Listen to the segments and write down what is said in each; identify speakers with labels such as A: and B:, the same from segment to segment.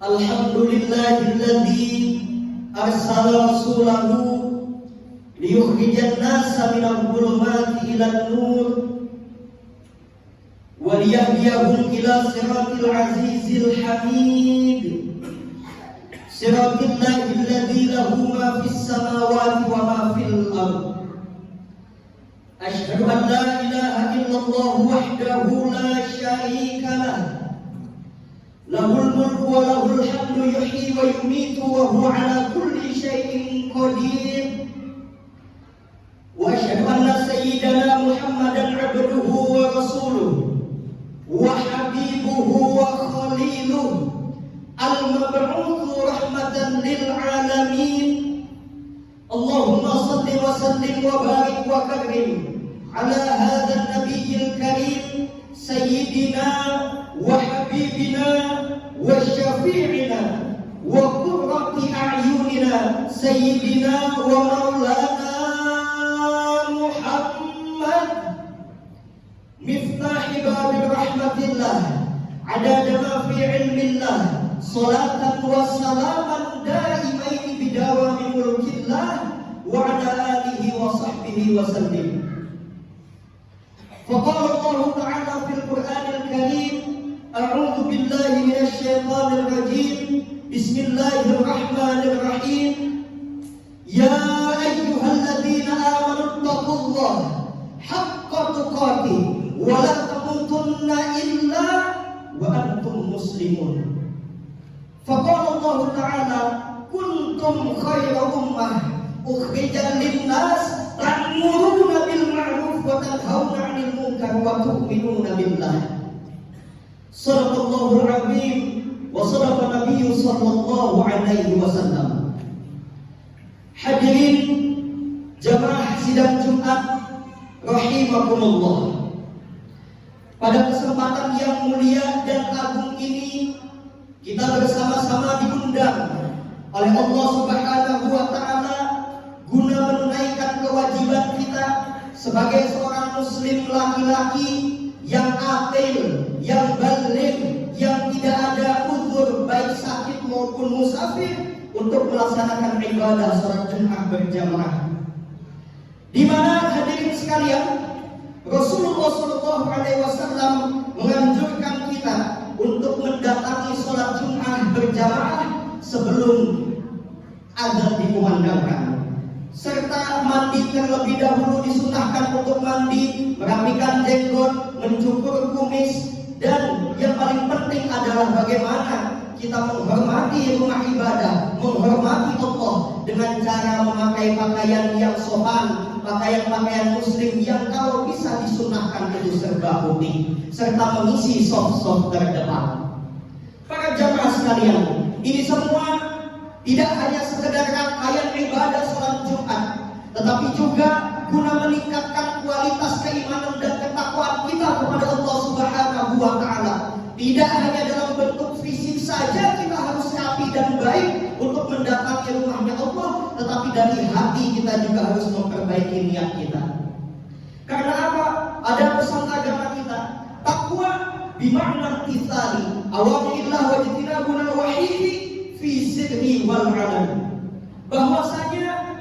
A: Alhamdulillahilladzi arsala rasulahu liyukhrijan nasa minadh dhulumati ilan nur wa liyahdiyahum ila siratil azizil hamid siratil ladzi lahu ma fis samawati wa ma fil ardh. Asyhadu an la ilaha illallah wahdahu la syarika lah, lahul mulku wa lahul hamdu yuhyi wa yumitu wa huwa ala kulli syai'in qadir. Wa asyhadu anna sayyidana Muhammadan abduhu wa rasuluhu wa habibuhu wa khaliluhu al-mab'utsu rahmatan lil alamin. Allahumma salli wa sallim wa barik wa karim ala hadzal nabiyil karim sayyidina wa habibina wa syafi'ina wa qurrati a'yunina sayyidina wa maulana Muhammad miftahi babil rahmatillah adada ma fi ilmillah salatan wa salaman daimaini bidawami mulkillah wa ala alihi wa sahbihi wa sallim. Faqala Allah Ta'ala fil Qur'anil Karim, a'udzu billahi minasy syaithanir rajim. Bismillahirrahmanirrahim. Ya ayyuhalladzina amanu taqullaha haqqa tuqatih wa la tamutunna illa wa antum muslimun. Faqala Allah Ta'ala, kuntum khayra ummah ukhrijat lin-nas ta'muruna bil ma'ruf wa tanhauna 'anil munkar wa tu'minuna billah. Shadaqallahul 'azim wa shadaqa nabiyyu sallallahu alaihi wasallam. Hadirin jamaah sidang Jumat rahimakumullah. Pada kesempatan yang mulia dan agung ini kita bersama-sama diundang oleh Allah Subhanahu wa Ta'ala guna menunaikan kewajiban kita sebagai seorang muslim laki-laki yang akil, yang baligh, yang tidak ada uzur baik sakit maupun musafir untuk melaksanakan ibadah salat Jumat berjamaah. Di mana hadirin sekalian, Rasulullah SAW menganjurkan kita untuk mendatangi salat Jumat berjamaah sebelum azan dikumandangkan, serta mandi terlebih dahulu disunahkan untuk mandi, merapikan jenggot, mencukur kumis, dan yang paling penting adalah bagaimana kita menghormati rumah ibadah, menghormati Allah dengan cara memakai pakaian yang sopan, pakaian-pakaian muslim yang kalau bisa disunahkan itu serba putih, serta mengisi soft-soft terdepan. Para jamaah sekalian, ini semua tidak hanya sekedar rangkaian ibadah salat Jumat, tetapi juga guna meningkatkan kualitas keimanan dan ketakwaan kita kepada Allah Subhanahu wa Ta'ala. Tidak hanya dalam bentuk fisik saja kita harus rapi dan baik untuk mendatangi rumahnya Allah, tetapi dari hati kita juga harus memperbaiki niat kita. Karena apa? Ada pesan agama kita, takwa bima'na tisali awamirillah wa jitinabuna wahihi fi sirri wal alam. Bahwasanya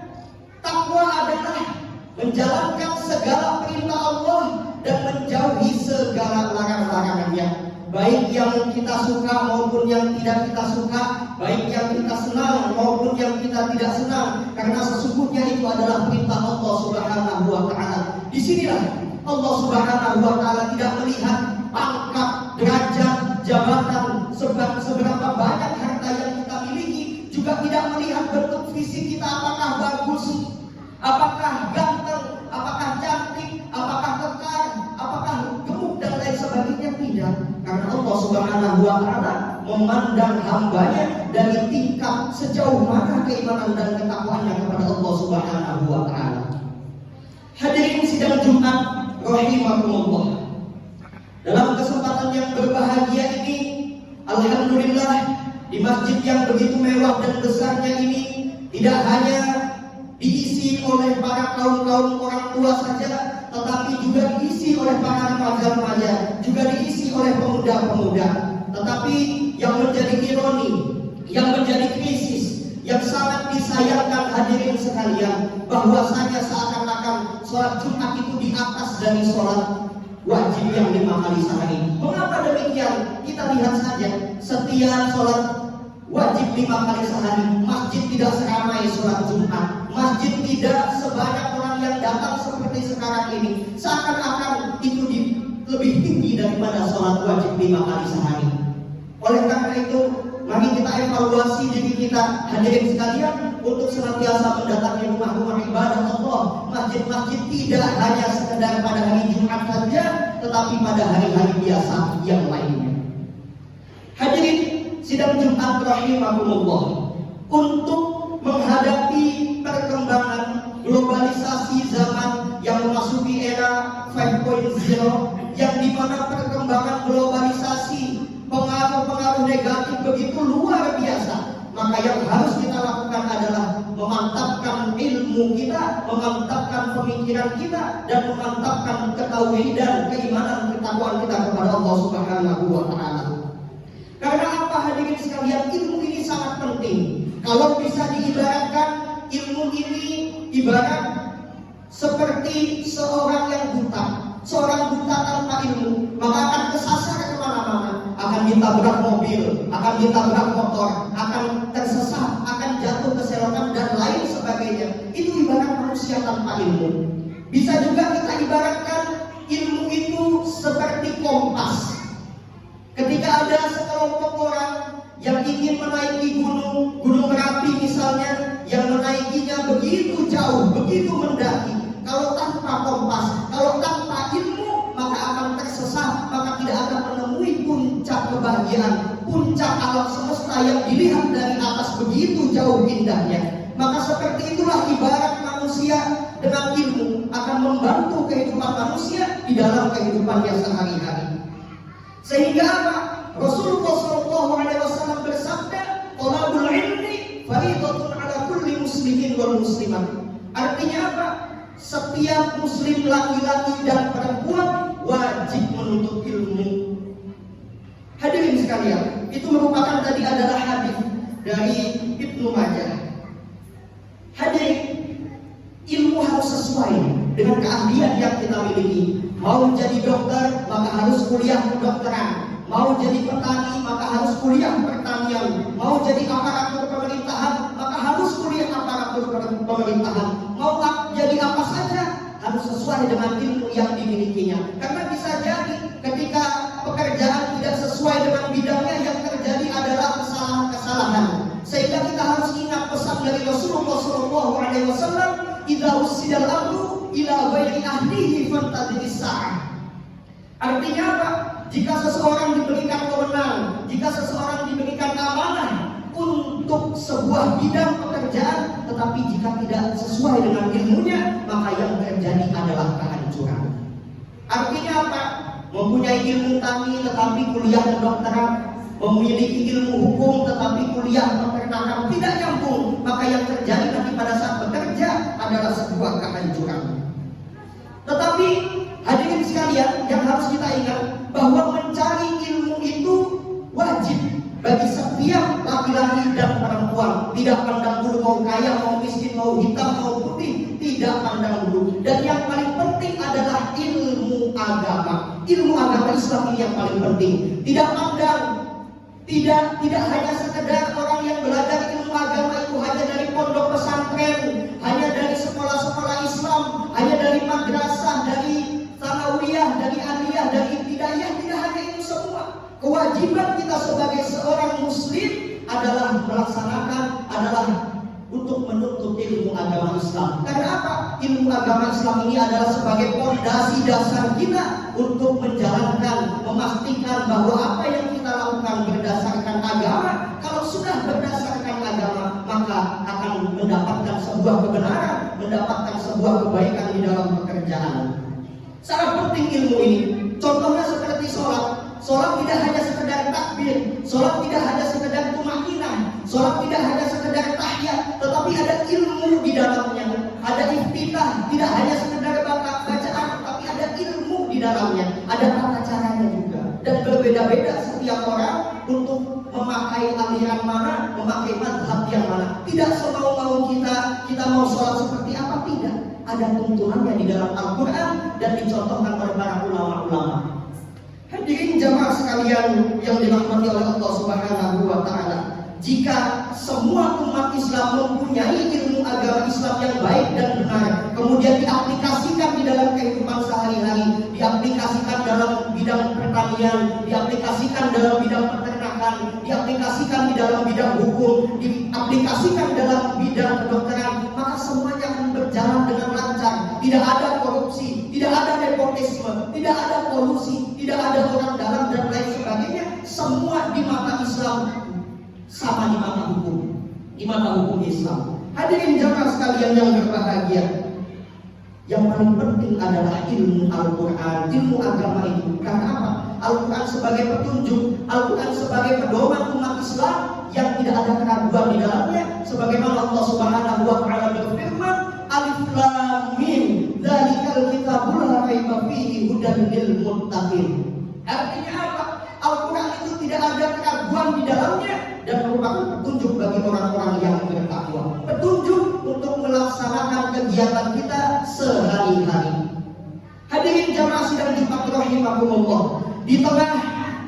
A: takwa adalah menjalankan segala perintah Allah dan menjauhi segala larangan-larangannya, baik yang kita suka maupun yang tidak kita suka, baik yang kita senang maupun yang kita tidak senang, karena sesungguhnya itu adalah perintah Allah Subhanahu wa Ta'ala. Disinilah Allah Subhanahu wa Ta'ala tidak melihat pangkat, derajat, jabatan, seberapa banyak harta yang kita miliki, juga tidak melihat bentuk fisik kita apakah bagus, apakah ganteng, apakah cantik, apakah kekar, apakah gemuk dan lain sebagainya. Tidak, karena Allah Subhanahu wa Ta'ala memandang hambanya dari tingkat sejauh mana keimanan dan ketakwaannya kepada Allah Subhanahu wa Ta'ala. Hadirin sidang Jumat rahimakumullah, dalam kesempatan yang berbahagia ini, alhamdulillah, di masjid yang begitu mewah dan besarnya ini tidak hanya diisi oleh para kaum orang tua saja, tetapi juga diisi oleh para remaja-remaja, juga diisi oleh pemuda-pemuda. Tetapi yang menjadi ironi, yang menjadi krisis, yang sangat disayangkan hadirin sekalian, bahwasanya seakan-akan sholat Jumat itu di atas dari sholat wajib yang 5 kali sehari. Mengapa demikian? Kita lihat saja, setiap sholat wajib 5 kali sehari, masjid tidak seramai sholat Jumat, masjid tidak sebanyak orang yang datang seperti sekarang ini. Seakan-akan itu lebih tinggi daripada sholat wajib 5 kali sehari. Oleh karena itu, mari kita evaluasi diri kita hadirin sekalian untuk senantiasa mendatangi rumah-rumah ibadah Allah, masjid-masjid, tidak hanya sekedar pada hari Jumat saja, tetapi pada hari-hari biasa yang lainnya. Hadirin sidang Jumat rahimakumullah, untuk menghadapi perkembangan globalisasi zaman yang memasuki era 5.0, yang dimana perkembangan globalisasi, pengaruh-pengaruh negatif begitu luar biasa, maka yang harus kita lakukan adalah memantapkan ilmu kita, memantapkan pemikiran kita, dan memantapkan ketauhidan, keimanan, ketakwaan kita kepada Allah Subhanahu wa Ta'ala. Karena apa hadirin sekalian, ilmu ini sangat penting. Kalau bisa diibaratkan, ilmu ini ibarat seperti seorang yang buta. Seorang buta tanpa ilmu maka akan kesasar kemana-mana, akan ditabrak mobil, akan ditabrak motor, akan tersesat, akan jatuh ke selokan dan lain sebagainya. Itu ibarat manusia tanpa ilmu. Bisa juga kita ibaratkan ilmu itu seperti kompas. Ketika ada sekelompok orang yang ingin menaiki gunung Merapi misalnya, yang menaikinya begitu jauh, begitu mendaki, kalau tanpa kompas, kalau tanpa ilmu, maka akan tersesat, maka tidak akan menemui puncak kebahagiaan, puncak alam semesta yang dilihat dari atas begitu jauh indahnya. Maka seperti itulah ibarat manusia dengan ilmu akan membantu kehidupan manusia di dalam kehidupannya sehari-hari. Sehingga apa? Rasulullah SAW fariidatun 'ala kulli muslimin wal muslimat. Artinya apa? Setiap muslim laki-laki dan perempuan wajib menuntut ilmu. Hadirin sekalian, itu merupakan tadi adalah hadis dari Ibnu Majah. Hadirin, ilmu harus sesuai dengan keahlian yang kita miliki. Mau jadi dokter, maka harus kuliah kedokteran. Mau jadi petani, maka harus kuliah pertanian. Mau jadi aparatur pemerintahan, maka harus kuliah aparatur pemerintahan. Mau jadi apa saja, harus sesuai dengan ilmu yang dimilikinya. Karena bisa jadi ketika pekerjaan tidak sesuai dengan bidangnya, yang terjadi adalah kesalahan-kesalahan. Sehingga kita harus ingat pesan dari Rasulullah SAW, "Idza ussidal amru ila ghairi ahlihi fantadhiris sa'ah." Artinya apa? Jika seseorang diberikan kewenangan, jika seseorang diberikan amanah untuk sebuah bidang pekerjaan, tetapi jika tidak sesuai dengan ilmunya, maka yang terjadi adalah kehancuran. Artinya apa? Mempunyai ilmu tani tetapi kuliah kedokteran, memiliki ilmu hukum tetapi kuliah peternakan, tidak nyambung, maka yang terjadi nanti pada saat bekerja adalah sebuah kehancuran. Tetapi hadirin sekalian, yang harus kita ingat bahwa mencari ilmu itu wajib bagi setiap laki-laki dan perempuan. Tidak pandang bulu mau kaya, mau miskin, mau hitam, mau putih, tidak pandang bulu. Dan yang paling penting adalah ilmu agama. Ilmu agama Islam ini yang paling penting. Tidak pandang, tidak hanya sekedar orang yang belajar ilmu agama itu hanya dari pondok pesantren, hanya dari sekolah-sekolah Islam, hanya dari madrasah, dari sanawiyah, dari aliyah, dari ibtidaiyah. Tidak hanya itu semua. Kewajiban kita sebagai seorang muslim adalah melaksanakan, adalah untuk menuntut ilmu agama Islam. Karena apa? Ilmu agama Islam ini adalah sebagai fondasi dasar kita untuk menjalankan, memastikan bahwa apa yang kita lakukan berdasarkan agama. Kalau sudah berdasarkan agama, maka akan mendapatkan sebuah kebenaran, mendapatkan sebuah kebaikan di dalam pekerjaan. Sangat penting ilmu ini. Contohnya seperti sholat. Sholat tidak hanya sekedar takbir, sholat tidak hanya sekedar tumakinah, sholat tidak hanya sekedar tahiyat, tetapi ada ilmu di dalamnya. Ada iftitah, tidak hanya sekedar bacaan, tetapi ada ilmu di dalamnya. Ada tata caranya juga. Dan berbeda-beda setiap orang untuk memakai aliran mana, memakai mazhab yang mana. Tidak semau-mau kita mau sholat seperti apa, tidak. Ada tuntunannya di dalam Al-Quran dan dicontohkan oleh para ulama-ulama. Hadirin jamaah sekalian yang dirahmati oleh Allah Subhanahu wa taala, jika semua umat Islam mempunyai ilmu agama Islam yang baik dan benar, kemudian diaplikasikan di dalam kehidupan sehari-hari, diaplikasikan dalam bidang pertanian, diaplikasikan dalam bidang peternakan, diaplikasikan di dalam bidang hukum, diaplikasikan dalam bidang kedokteran, maka semuanya akan berjalan dengan lancar. Tidak ada korupsi, tidak ada nepotisme, tidak ada kolusi, tidak ada orang dalam dan lain sebagainya. Semua di mata Islam sama, di mata hukum Islam. Hadirin jamaah sekalian yang berbahagia, yang paling penting adalah ilmu Al-Quran, ilmu agama itu. Karena apa? Al-Quran sebagai petunjuk, Al-Quran sebagai pedoman umat Islam yang tidak ada keraguan di dalamnya. Sebagaimana Allah Subhanahu wa taala berfirman, Alif Lam Mim, dzalikal kitabul la raiba fihi hudan lil muttaqin. Artinya apa? Al-Quran itu tidak ada keraguan di dalamnya dan merupakan petunjuk bagi orang-orang yang bertakwa. Petunjuk untuk melaksanakan kegiatan kita sehari-hari. Hadirin jamaah sidang Jumat rahimakumullah, di tengah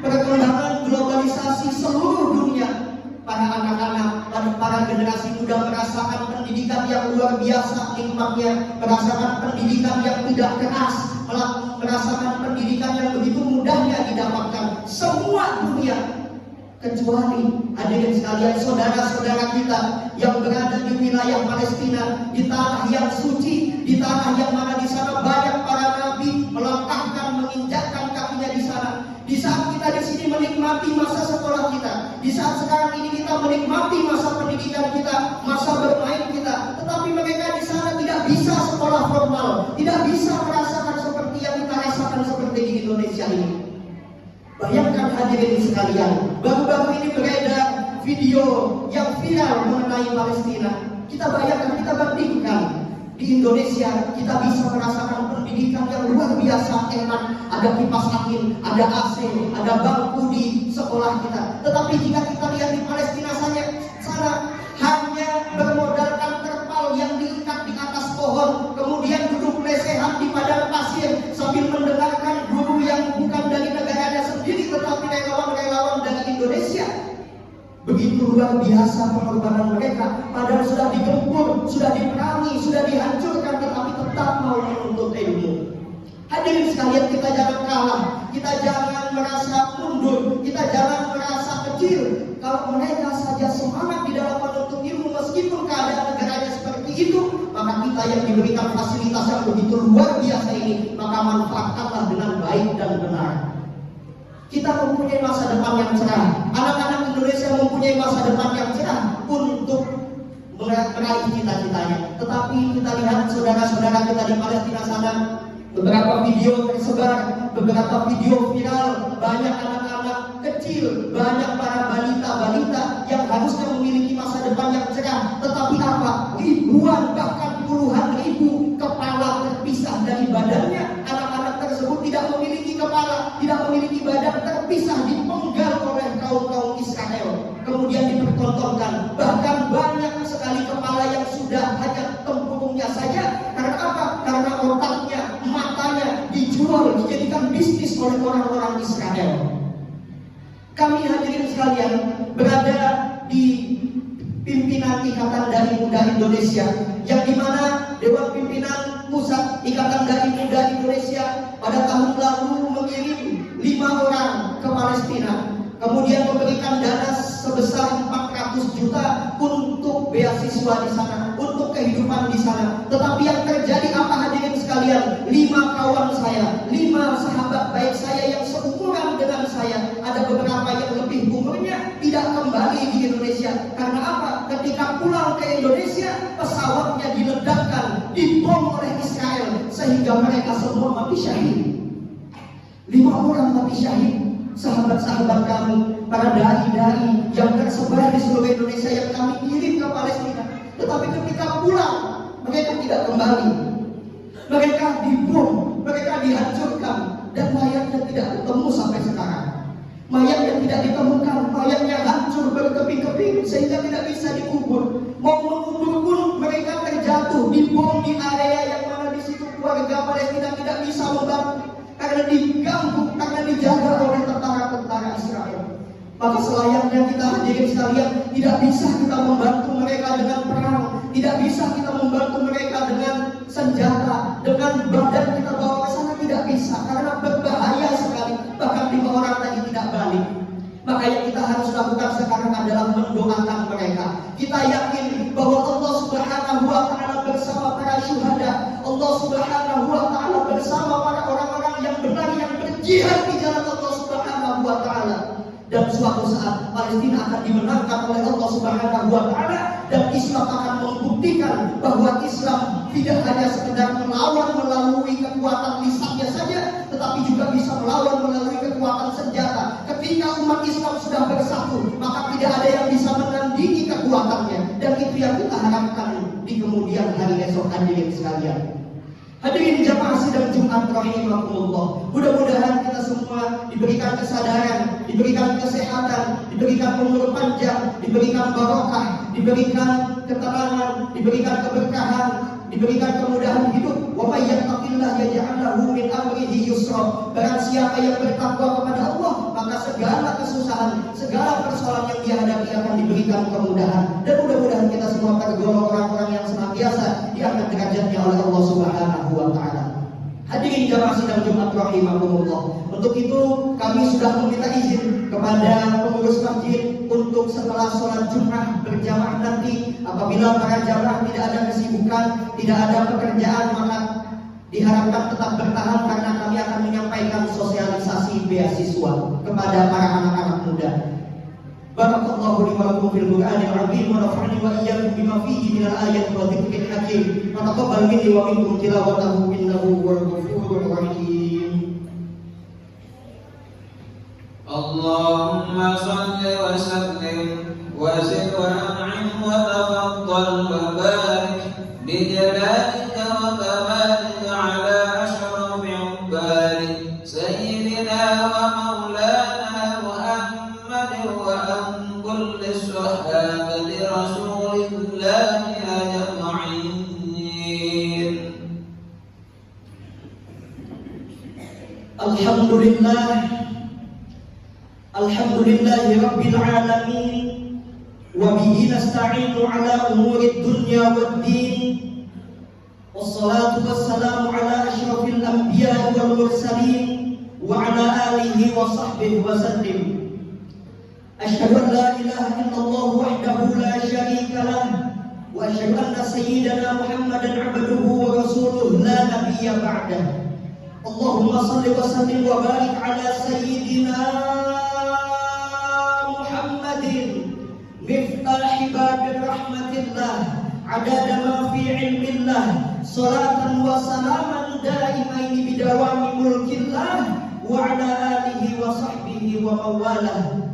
A: perkembangan globalisasi seluruh dunia, para anak-anak dan para generasi muda merasakan pendidikan yang luar biasa nikmatnya, merasakan pendidikan yang tidak keras, merasakan pendidikan yang begitu mudahnya didapatkan. Semua dunia, kecuali hadirin sekalian saudara-saudara kita yang berada di wilayah Palestina, di tanah yang suci, di tanah yang mana di sana banyak para nabi melangkahkan, menginjakkan kakinya di sana. Di saat kita di sini menikmati masa sekolah kita, di saat sekarang ini kita menikmati masa pendidikan kita, masa bermain kita, tetapi mereka di sana tidak bisa sekolah formal, tidak bisa merasakan seperti yang kita rasakan seperti di Indonesia ini. Bayangkan hadirin sekalian, baru-baru ini beredar video yang viral mengenai Palestina, kita bayangkan, kita bandingkan. Di Indonesia kita bisa merasakan pendidikan yang luar biasa enak, ada kipas angin, ada AC, ada bangku di sekolah kita. Tetapi jika kita lihat di Palestina sana hanya bermodalkan terpal yang diikat di atas pohon, kemudian duduk lesehan di padang pasir sambil mendengarkan guru yang bukan dari negaranya sendiri tetapi relawan-relawan dari Indonesia. Begitu luar biasa pengorbanan mereka, padahal sudah digempur, sudah diperangi, sudah dihancurkan, tetapi tetap mau menuntut ilmu. Hadirin sekalian, kita jangan kalah, kita jangan merasa mundur, kita jangan merasa kecil. Kalau mereka saja semangat di dalam menuntut ilmu meskipun keadaan negaranya seperti itu, maka kita yang diberikan fasilitas yang begitu luar biasa ini, maka manfaatkanlah dengan baik dan benar. Kita mempunyai masa depan yang cerah. Anak-anak Indonesia mempunyai masa depan yang cerah untuk meraih cita-citanya. Tetapi kita lihat saudara-saudara kita di Palestina sana, beberapa video tersebar, beberapa video viral, banyak anak-anak kecil, banyak para balita-balita yang harusnya memiliki masa depan yang cerah. Tetapi apa? Ribuan bahkan puluhan ribu kepala terpisah dari badannya. Anak-anak tersebut tidak memiliki kepala, tidak memiliki badan, terpisah, dipenggal oleh kaum-kaum Israel, kemudian dipertontonkan. Bahkan banyak sekali kepala yang sudah hanya tempurungnya saja. Karena apa? Karena otaknya, matanya dijual, dijadikan bisnis oleh orang-orang Israel. Kami hadirin sekalian berada di pimpinan Ikatan Dai Muda Indonesia, yang dimana Dewan Pimpinan Pusat Ikatan Dai Muda Indonesia pada tahun lalu mengirim 5 orang ke Palestina, kemudian memberikan dana sebesar 400 juta untuk beasiswa di sana, untuk kehidupan di sana. Tetapi yang terjadi apa hadirin sekalian? 5 kawan saya, 5 sahabat baik saya yang seumuran dengan saya, ada beberapa yang lebih umurnya, tidak kembali di Indonesia. Karena apa? Ketika pulang ke Indonesia, pesawatnya diledakkan, dibom oleh Israel, sehingga mereka semua mati syahid. 5 orang mati syahid. Sahabat-sahabat kami, para dai-dai yang tersebar di seluruh Indonesia yang kami kirim ke Palestina. Tetapi ketika pulang, mereka tidak kembali. Mereka dibom, mereka dihancurkan, dan mayatnya tidak ketemu sampai sekarang. Mayatnya tidak ditemukan, mayatnya hancur berkeping-keping sehingga tidak bisa dikubur. Mau mengubur pun mereka terjatuh, dibom di area yang mana di situ keluarga Palestina tidak bisa membantu karena diganggu, karena dijaga oleh tentara-tentara Israel. Maka selayaknya kita hadirin sekalian, tidak bisa kita membantu mereka dengan perang, tidak bisa kita membantu mereka dengan senjata, dengan badan kita bawa ke sana, tidak bisa, karena berbahaya sekali. Bahkan 5 orang tadi tidak balik. Maka yang kita harus lakukan sekarang adalah mendoakan mereka. Kita yakin bahwa Allah Subhanahu wa Ta'ala bersama para syuhada, Allah Subhanahu wa Ta'ala bersama para orang-orang yang benar yang berjihad di jalan Allah Subhanahu wa Ta'ala. Dan suatu saat Palestina akan dimenangkan oleh Allah Subhanahu wa Ta'ala, dan Islam akan membuktikan bahwa Islam tidak hanya sekedar melawan melalui kekuatan lisannya saja, tetapi juga bisa melawan melalui kekuatan senjata. Ketika umat Islam sudah bersatu, maka tidak ada yang bisa menandingi kekuatannya, dan itu yang kita harapkan di kemudian hari esok hadirin sekalian. Hadirin jamaah sidang Jumat rahimakumullah. Mudah-mudahan kita semua diberikan kesadaran, diberikan kesehatan, diberikan umur panjang, diberikan barokah, diberikan ketenangan, diberikan keberkahan, diberikan kemudahan hidup. Wa may yattaqillah yaj'al lahu min amrihi yusra. Barang siapa yang bertakwa kepada Allah, maka segala kesusahan, segala persoalan yang dia hadapi akan diberikan kemudahan. Dan mudah-mudahan kita semua tergolong orang-orang yang senantiasa diangkat derajatnya oleh Allah Subhanahu wa Ta'ala. Hadirin jamaah sidang Jumat rahimakumullah. Untuk itu kami sudah meminta izin kepada pengurus masjid untuk setelah sholat Jumat berjamaah nanti, apabila para jamaah tidak ada kesibukan, tidak ada pekerjaan, maka diharapkan tetap bertahan karena kami akan menyampaikan sosialisasi beasiswa kepada para anak-anak muda. Barakallahu li wa lakum fil Qur'anil 'azim wa nafa'ani wa iyyakum bima fihi minal ayati wa dzikril hakim. Wa taqabbal minni wa minkum tilawatahu innahu huwal ghafurur rahim.
B: Allahumma shalli wa sallim وزد وأنعم وتفضل وبارك بجلالك وكمالك على أشرف عبادك سيدنا ومولانا محمد وعن كل الصحابة رسول الله أجمعين.
A: Alhamdulillah Rabbil Alamin, wa bihi nasta'inu ala umuri dunya waddin, wassalatu wassalamu ala asyrafil anbiya wal mursalin wa ala alihi wa sahbihi wa sallim. Asyhadu an la ilaha illallah wahdahu la syarika lah, wa asyhadu anna sayyidana Muhammadan abduhu wa rasuluhu la nabiyya ba'dah. Allahumma salli wa sallim wa barik ala sayyidina Muhammadin miftahi babir rahmatillah adada ma fi ilmillah salatan wa salaman daimaini bidawami mulkillah wa ala alihi wa sahbihi wa mawalah.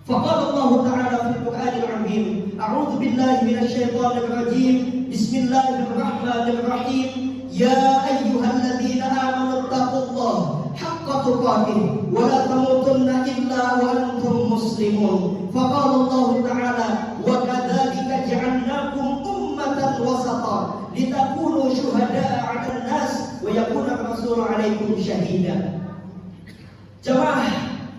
A: Faqala Allah Ta'ala fil Qur'anil Azim, a'udzu billahi minasy syaithanir rajim, bismillahirrahmanirrahim. Ya ayyuhalladzina amanu taqullaha haqqa tuqatih wa la tamutunna illa wa antum muslimun. Faqala Allah Ta'ala, wa kadzalika ja'alnakum ummatan wasata litakunu syuhada'a 'alan nas wa yakuna ar-rasulu 'alaikum syahida. Jemaah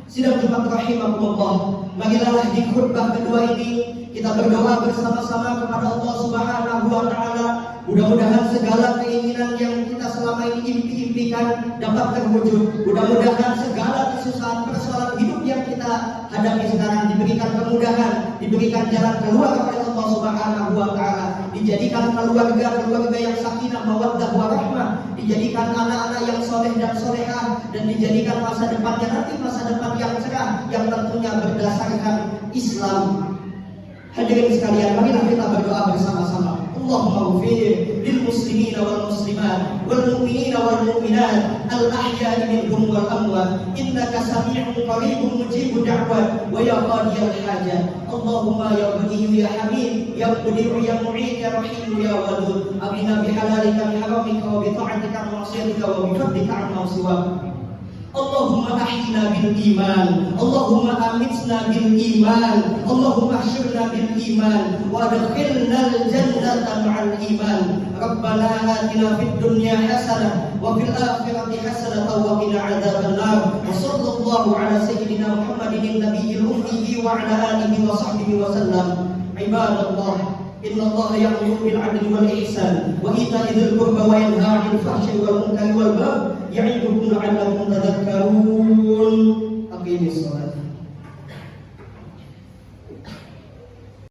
A: sidang Jumat rahimakumullah, marilah di khutbah kedua ini kita berdoa bersama-sama kepada Allah Subhanahu wa Ta'ala. Mudah-mudahan segala keinginan yang kita selama ini impi-impikan dapat terwujud. Mudah-mudahan segala kesusahan persoalan hidup yang kita hadapi sekarang diberikan kemudahan, diberikan jalan keluar oleh Allah Subhanahu wa Ta'ala. Dijadikan keluarga yang sakinah, mawaddah, warahmah, dijadikan anak-anak yang soleh dan solehah, dan dijadikan masa depannya nanti masa depan yang cerah, yang tentunya berdasarkan Islam. Hadirin sekalian, marilah kita berdoa bersama-sama. Allahumma ighfir lil muslimina wal muslimat wal mu'minina wal mu'minat al ahya'i minhum wal amwat innaka sami'un qaribun mujibud da'wat wa ya qadiyal hajat. Allahumma ya ghani ya hamid ya qadir ya mu'in ya rahim ya wadud abina bihalalika min haramika wa bi ta'atika wa ma'siyatika wa bi fadlika 'amma siwak. Allahumma ahyina bil iman, Allahumma amitna bil iman, Allahumma ahsyurna bil iman wa adkhilna al jannata ma'al iman. Rabbana atina fid dunya hasanah wa fil akhirati hasanah wa qina adzaban nar. Wa sallallahu ala sayyidina Muhammadin nabiyil ummi wa ala alihi wa sahbihi wa sallam. Ibadallah, inna Allah ya'muru bil 'adli wal ihsan wa ita'i dzil qurba wa yanha 'anil fahsya'i wal munkari wal baghi ya'idukum la'allakum tadhakkarun.